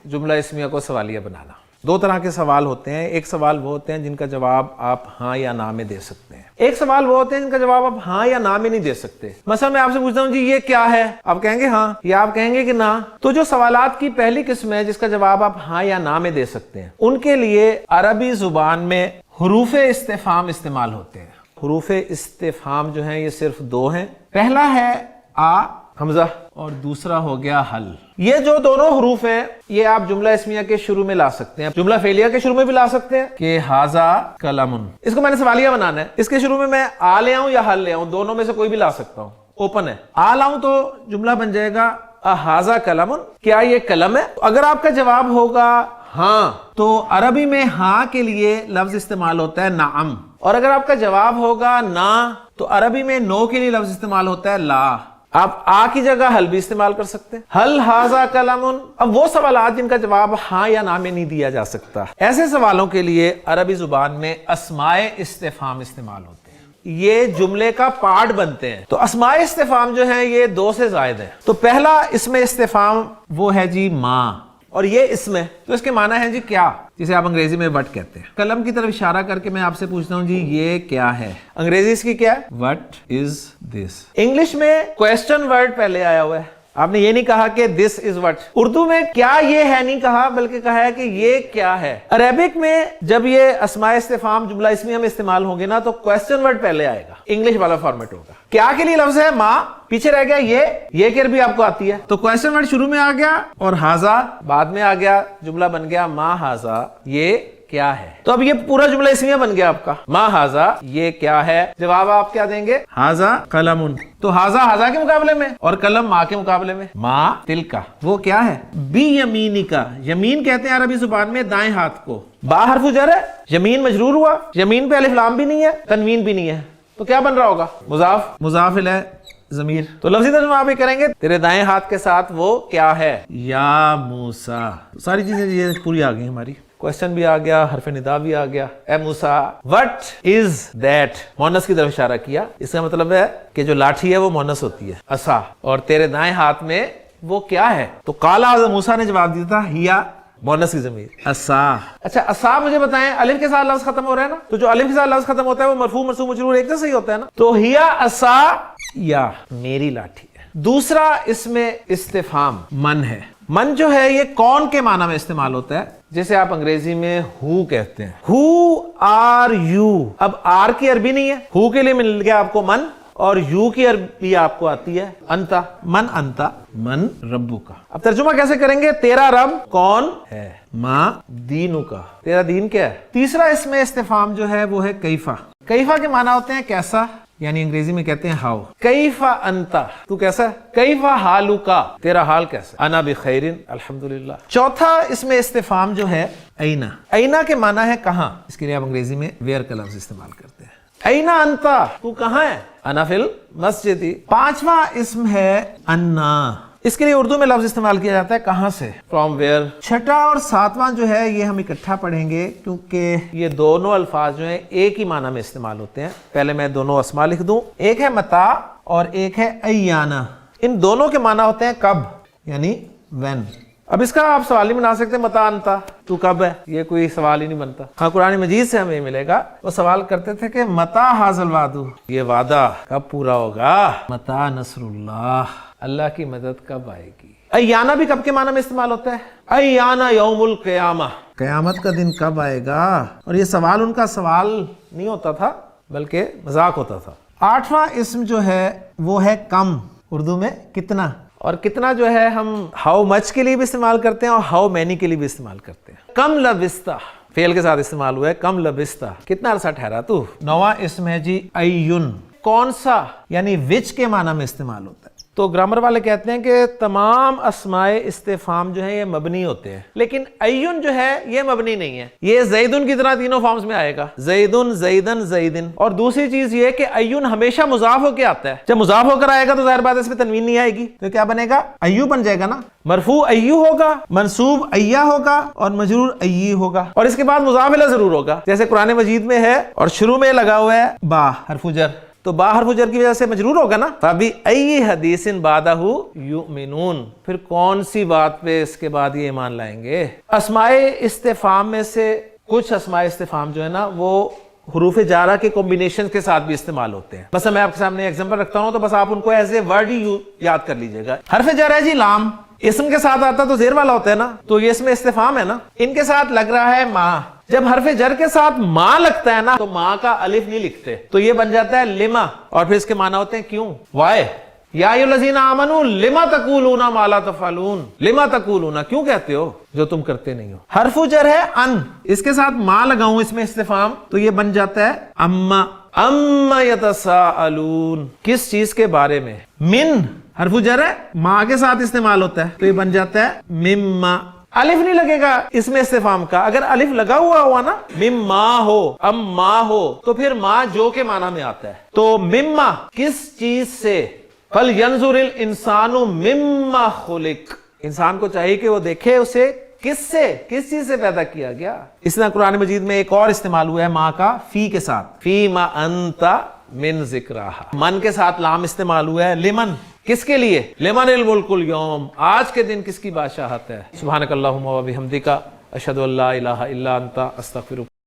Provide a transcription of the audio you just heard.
جملہ اسمیہ کو سوالیہ بنانا۔ دو طرح کے سوال ہوتے ہیں، ایک سوال وہ ہوتے ہیں جن کا جواب آپ ہاں یا نہ میں دے سکتے ہیں، ایک سوال وہ ہوتے ہیں جن کا جواب آپ ہاں یا نہ میں نہیں دے سکتے۔ مثلا میں آپ سے پوچھتا ہوں جی یہ کیا ہے، آپ کہیں گے ہاں یا آپ کہیں گے کہ نہ۔ تو جو سوالات کی پہلی قسم ہے جس کا جواب آپ ہاں یا نہ میں دے سکتے ہیں، ان کے لیے عربی زبان میں حروف استفہام استعمال ہوتے ہیں۔ حروف استفہام جو ہیں یہ صرف دو ہیں، پہلا ہے آ حمزہ اور دوسرا ہو گیا حل۔ یہ جو دونوں حروف ہیں یہ آپ جملہ اسمیہ کے شروع میں لا سکتے ہیں، جملہ فعلیہ کے شروع میں بھی لا سکتے ہیں کہ ھذا کلم، اس کو میں نے سوالیہ بنانا ہے، اس کے شروع میں آ لے آؤں یا حل لے آؤں، دونوں میں سے کوئی بھی لا سکتا ہوں، اوپن ہے۔ آ لاؤں تو جملہ بن جائے گا ھذا کلم، کیا یہ قلم ہے؟ اگر آپ کا جواب ہوگا ہاں تو عربی میں ہاں کے لیے لفظ استعمال ہوتا ہے نعم، اور اگر آپ کا جواب ہوگا نہ تو عربی میں نو کے لیے لفظ استعمال ہوتا ہے لا۔ آپ آ کی جگہ حل بھی استعمال کر سکتے ہیں، حل ھذا کلم۔ اب وہ سوالات جن کا جواب ہاں یا نہ میں نہیں دیا جا سکتا، ایسے سوالوں کے لیے عربی زبان میں اسماء استفہام استعمال ہوتے ہیں، یہ جملے کا پارٹ بنتے ہیں۔ تو اسماء استفہام جو ہیں یہ دو سے زائد ہیں۔ تو پہلا اسم استفہام وہ ہے جی ماں، اور یہ اسم ہے تو اس کے معنی ہے جی کیا، جسے آپ انگریزی میں وٹ کہتے ہیں۔ قلم کی طرف اشارہ کر کے میں آپ سے پوچھتا ہوں جی یہ کیا ہے، انگریزی اس کی کیا ہے؟ What is this. انگلش میں کوسچن ورڈ پہلے آیا ہوا ہے، آپ نے یہ نہیں کہا کہ دس از وٹ۔ اردو میں کیا یہ ہے نہیں کہا، بلکہ کہا ہے کہ یہ کیا ہے۔ عربک میں جب یہ اسماء استفہام جملہ اسمیہ میں استعمال ہوں گے نا تو کوسچن ورڈ پہلے آئے گا، انگلش والا فارمیٹ ہوگا۔ کیا کے لیے لفظ ہے ماں، پیچھے رہ گیا یہ کہ عربی آپ کو آتی ہے، تو کوسچن ورڈ شروع میں آ گیا اور ھذا بعد میں آ گیا، جملہ بن گیا ما ھذا یہ کیا ہے۔ تو اب یہ پورا جملہ اسمیہ بن گیا آپ کا، ما ھذا یہ کیا ہے۔ جواب آپ کیا دیں گے؟ ھذا قلم۔ تو ھذا کے مقابلے میں اور قلم ماں کے مقابلے میں، ما تلکا وہ کیا ہے؟ بی یمینکا، یمین کہتے ہیں عربی زبان میں دائیں ہاتھ کو۔ با حرف جر ہے، یمین مجرور ہوا، یمین پہ الف لام بھی نہیں ہے، تنوین بھی نہیں ہے، تو کیا بن رہا ہوگا؟ مضاف الیہ ضمیر۔ تو لفظی ترجمہ آپ یہ کریں گے تیرے دائیں ہاتھ کے ساتھ وہ کیا ہے؟ یا موسیٰ۔ ساری چیزیں یہ پوری آ گئی ہماری، کوسچن بھی آ گیا، حرف ندا بھی آ گیا۔ اے موسیٰ وٹ از دیٹ، مونس کی طرف اشارہ کیا، اس کا مطلب ہے کہ جو لاٹھی ہے وہ مونس ہوتی ہے عصا، اور تیرے دائیں ہاتھ میں وہ کیا ہے؟ تو قالا موسیٰ نے جواب دیا تھا ہیا، مونس کی ضمیر عصا۔ اچھا عصا مجھے بتائیں الف کے ساتھ لفظ ختم ہو رہا ہے نا، تو جو الف کے ساتھ لفظ ختم ہوتا ہے وہ مرفوع منصوب مجرور ایک جیسا ہی ہوتا ہے نا، تو ہیا عصا یا میری لاٹھی ہے۔ دوسرا اسم استفہام من ہے۔ من جو ہے یہ کون کے معنی میں استعمال ہوتا ہے، جیسے آپ انگریزی میں ہو کہتے ہیں، ہو آر یو۔ اب آر کی عربی نہیں ہے، ہو کے لیے مل گیا آپ کو من، اور یو کی عربی آپ کو آتی ہے انتا، من انتا من ربو کا۔ اب ترجمہ کیسے کریں گے؟ تیرا رب کون ہے، ما دینو کا، تیرا دین کیا ہے۔ تیسرا اسم استفہام جو ہے وہ ہے کیفا۔ کیفا کے معنی ہوتے ہیں کیسا، یعنی انگریزی میں کہتے ہیں ہاؤ۔ کیفا انتا، تو کیسا ہے؟ کیفا حالو کا، تیرا حال کیسا؟ انا بخیر الحمدللہ۔ چوتھا اسم استفہام جو ہے اینا۔ اینا کے معنی ہے کہاں، اس کے لیے آپ انگریزی میں ویئر کا لفظ استعمال کرتے ہیں۔ اینا انتا، تو کہاں ہے؟ انا فی المسجد۔ پانچواں اسم ہے انا، اس کے لیے اردو میں لفظ استعمال کیا جاتا ہے کہاں سے، فرام ویئر۔ چھٹا اور ساتواں جو ہے یہ ہم اکٹھا پڑھیں گے کیونکہ یہ دونوں الفاظ جو ہیں ایک ہی معنی میں استعمال ہوتے ہیں۔ پہلے میں دونوں اسماء لکھ دوں، ایک ہے متا اور ایک ہے ایانا۔ ان دونوں کے معنی ہوتے ہیں کب، یعنی وین۔ اب اس کا آپ سوال نہیں بنا سکتے متا انتا، تو کب ہے، یہ کوئی سوال ہی نہیں بنتا۔ ہاں قرآن مجید سے ہمیں ملے گا، وہ سوال کرتے تھے کہ متا ھذا الوعد، یہ وعدہ کب پورا ہوگا، متا نصر اللہ، اللہ کی مدد کب آئے گی۔ ایانا بھی کب کے معنی میں استعمال ہوتا ہے، ایانا یوم القیامہ، قیامت کا دن کب آئے گا۔ اور یہ سوال ان کا سوال نہیں ہوتا تھا بلکہ مذاق ہوتا تھا۔ آٹھواں اسم جو ہے وہ ہے کم، اردو میں کتنا، اور کتنا جو ہے ہم ہاؤ مچ کے لیے بھی استعمال کرتے ہیں اور ہاؤ مینی کے لیے بھی استعمال کرتے ہیں۔ کم لبستہ فعل کے ساتھ استعمال ہوا ہے، کم لبستہ کتنا عرصہ ٹھہرا تو۔ نواں اسم ہے جی ایون، کون سا، یعنی وچ کے معنی میں استعمال ہوتا ہے۔ تو گرامر والے کہتے ہیں کہ تمام اسماء استفہام جو ہیں یہ مبنی ہوتے ہیں، لیکن ایون جو ہے یہ مبنی نہیں ہے، یہ زیدن کی طرح تینوں فارمز میں آئے گا، زیدن زیدن زیدن۔ اور دوسری چیز یہ کہ ایون ہمیشہ مضاف ہو کے آتا ہے، جب مضاف ہو کر آئے گا تو ظاہر بات ہے اس پہ تنوین نہیں آئے گی، تو کیا بنے گا، ایو بن جائے گا نا، مرفوع ایو ہوگا، منصوب ایا ہوگا اور مجرور ای ہوگا، اور اس کے بعد مضاف الیہ ضرور ہوگا، جیسے قرآن مجید میں ہے اور شروع میں لگا ہوا ہے با حرف جر، تو با حرف جر کی وجہ سے مجرور ہوگا نا. فَبِأَيِّ حَدِيثٍ بَعْدَهُ يُؤْمِنُونَ, پھر کون سی بات پہ اس کے بعد یہ ایمان لائیں گے. اسماء استفہام میں سے کچھ اسماء استفہام جو ہے نا وہ حروف جارہ کے کمبینیشن کے ساتھ بھی استعمال ہوتے ہیں. مثلا میں آپ کے سامنے ایگزامپل رکھتا ہوں تو بس آپ ان کو ایز اے ورڈ ہی یاد کر لیجئے گا. حرف جر ہے جی لام, اسم کے ساتھ آتا تو زیر والا ہوتا ہے نا, تو یہ اس میں استفہام ہے نا. ان کے ساتھ لگ رہا ہے ماں, جب حرف جر کے ساتھ ماں لگتا ہے نا تو ماں کا الف نہیں لکھتے, تو یہ بن جاتا ہے لما, اور پھر اس کے معنی ہوتے ہیں کیوں, وائے. یا ایھا الذین آمنوا لما تقولون ما لا تفعلون, لما تقولون, کیوں کہتے ہو جو تم کرتے نہیں ہو. حرف جر ہے ان, اس کے ساتھ ماں لگاؤں اس میں استفہام, تو یہ بن جاتا ہے اما. اما یتساءلون, کس چیز کے بارے میں. من حرف جر ہے, ماں کے ساتھ استعمال ہوتا ہے, تو یہ بن جاتا ہے مما. الف نہیں لگے گا اس میں استفہام کا, اگر الف لگا ہوا نا مما ہو, اما ہو, تو پھر ماں جو کے معنی میں آتا ہے. تو مما کس چیز سے, فَلْيَنْظُرِ الْإِنسَانُ مِمَّا خُلِقَ, انسان کو چاہیے کہ وہ دیکھے اسے کس سے, کس چیز سے پیدا کیا گیا. اس طرح قرآن مجید میں ایک اور استعمال ہوا ہے ماں کا فی کے ساتھ, فی ما انت من ذکرہا. من کے ساتھ لام استعمال ہوا ہے لمن, کس کے لیے, لمن الملک اليوم, آج کے دن کس کی بادشاہت ہے. سبحانک اللہم و بحمدک, اشہد ان لا الہ الا انت, استغفرک.